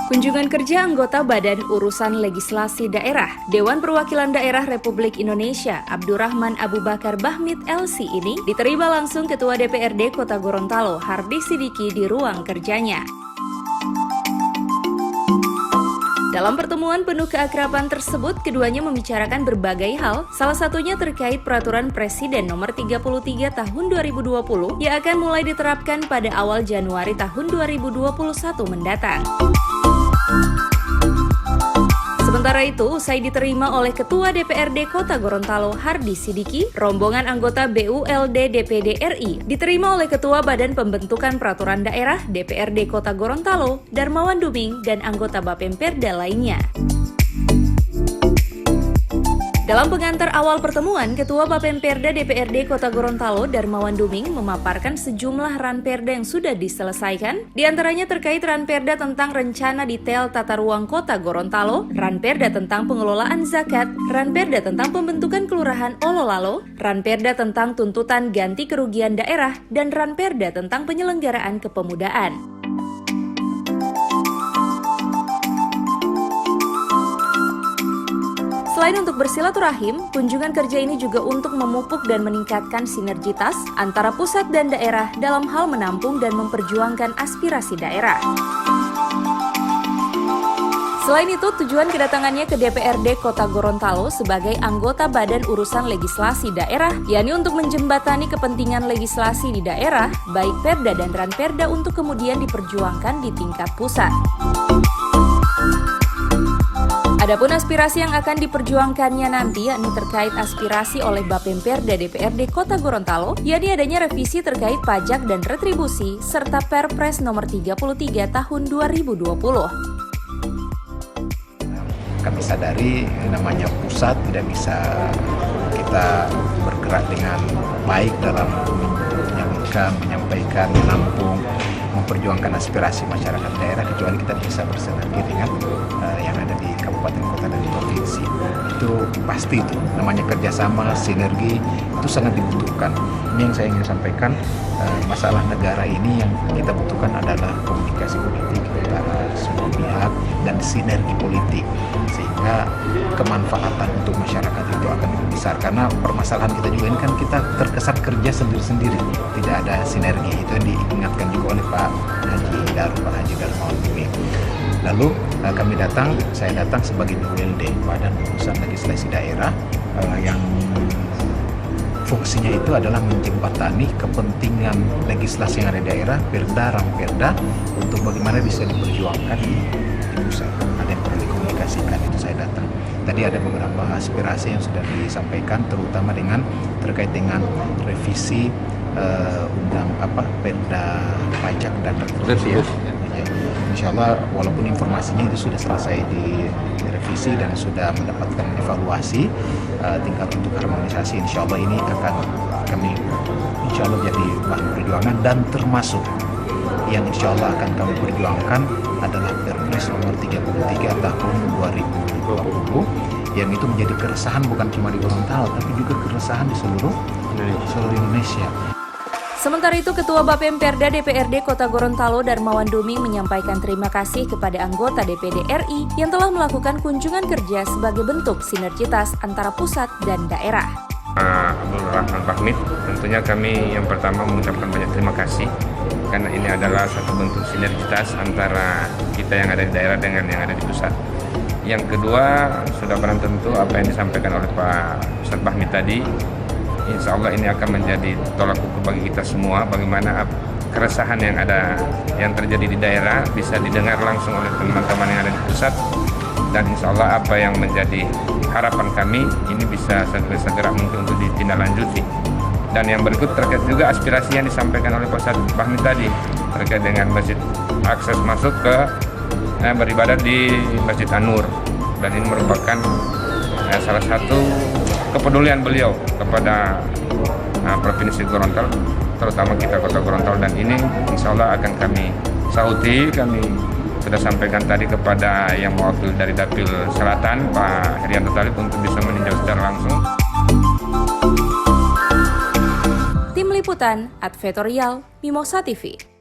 Kunjungan kerja anggota Badan Urusan Legislasi Daerah Dewan Perwakilan Daerah Republik Indonesia Abdurrahman Abu Bakar Bahmid LC ini diterima langsung Ketua DPRD Kota Gorontalo Hardi Sidiki di ruang kerjanya. Dalam pertemuan penuh keakraban tersebut, keduanya membicarakan berbagai hal, salah satunya terkait Peraturan Presiden Nomor 33 Tahun 2020 yang akan mulai diterapkan pada awal Januari tahun 2021 mendatang. Sementara itu, usai diterima oleh Ketua DPRD Kota Gorontalo Hardi Sidiki, rombongan anggota BULD DPD RI diterima oleh Ketua Badan Pembentukan Peraturan Daerah DPRD Kota Gorontalo, Darmawan Duming, dan anggota Bapemperda lainnya. Dalam pengantar awal pertemuan, Ketua Bapemperda DPRD Kota Gorontalo, Darmawan Duming, memaparkan sejumlah ranperda yang sudah diselesaikan, diantaranya terkait ranperda tentang rencana detail tata ruang Kota Gorontalo, ranperda tentang pengelolaan zakat, ranperda tentang pembentukan kelurahan Ololalo, ranperda tentang tuntutan ganti kerugian daerah, dan ranperda tentang penyelenggaraan kepemudaan. Selain untuk bersilaturahim, kunjungan kerja ini juga untuk memupuk dan meningkatkan sinergitas antara pusat dan daerah dalam hal menampung dan memperjuangkan aspirasi daerah. Selain itu, tujuan kedatangannya ke DPRD Kota Gorontalo sebagai anggota Badan Urusan Legislasi Daerah, yakni untuk menjembatani kepentingan legislasi di daerah, baik Perda dan Ranperda untuk kemudian diperjuangkan di tingkat pusat. Adapun aspirasi yang akan diperjuangkannya nanti yakni terkait aspirasi oleh Bapemperda DPRD Kota Gorontalo, yakni adanya revisi terkait pajak dan retribusi serta Perpres Nomor 33 Tahun 2020. Kami sadari namanya pusat tidak bisa kita bergerak dengan baik dalam menyalurkan, menyampaikan, menampung, memperjuangkan aspirasi masyarakat daerah kecuali kita bisa bersinergi dengan yang ada di kabupaten, kota, dan provinsi. Itu pasti itu namanya kerjasama, sinergi itu sangat dibutuhkan. Ini yang saya ingin sampaikan, masalah negara ini yang kita butuhkan adalah komunikasi politik antara semua pihak dan sinergi politik sehingga kemanfaatan untuk masyarakat itu akan lebih besar. Karena permasalahan kita juga ini kan kita terkesan kerja sendiri-sendiri, tidak ada sinergi. Itu yang diingatkan juga oleh Pak Haji Darmawan Duming. Lalu saya datang sebagai BULD Badan Urusan Legislasi Daerah yang fungsinya itu adalah menjembatani kepentingan legislasi yang ada di daerah, perda, ranperda, untuk bagaimana bisa diperjuangkan di pusat. Ada yang perlu dikomunikasikan, itu saya datang. Tadi ada beberapa aspirasi yang sudah disampaikan, terutama terkait dengan revisi perda pajak dan retribusi. Insya Allah walaupun informasinya itu sudah selesai direvisi dan sudah mendapatkan evaluasi tingkat untuk harmonisasi, insya Allah ini akan kami insya Allah jadi bahan perjuangan, dan termasuk yang insya Allah akan kami perjuangkan adalah Perpres Nomor 33 Tahun 2020 yang itu menjadi keresahan bukan cuma di Gorontalo tapi juga keresahan di seluruh Indonesia. Sementara itu, Ketua Bapemperda DPRD Kota Gorontalo Darmawan Duming menyampaikan terima kasih kepada anggota DPD RI yang telah melakukan kunjungan kerja sebagai bentuk sinergitas antara pusat dan daerah. Abdurrahman Bahmid, tentunya kami yang pertama mengucapkan banyak terima kasih karena ini adalah satu bentuk sinergitas antara kita yang ada di daerah dengan yang ada di pusat. Yang kedua, sudah barang tentu apa yang disampaikan oleh Pak Ustadz Bahmid tadi, insya Allah ini akan menjadi tolak ukur bagi kita semua bagaimana keresahan yang terjadi di daerah bisa didengar langsung oleh teman-teman yang ada di pusat, dan insya Allah apa yang menjadi harapan kami ini bisa segera mungkin untuk ditindaklanjuti. Dan yang berikut terkait juga aspirasi yang disampaikan oleh Pak Ustadz Bahmid tadi terkait dengan masjid, akses masuk ke beribadah di Masjid An-Nur, dan ini merupakan salah satu kepedulian beliau kepada Provinsi Gorontalo, terutama kita Kota Gorontalo, dan ini insya Allah akan kami sahuti. Kami sudah sampaikan tadi kepada yang mewakili dari Dapil Selatan, Pak Herianto Talib, untuk bisa meninjau secara langsung. Tim Liputan, Advertorial, Mimosa TV.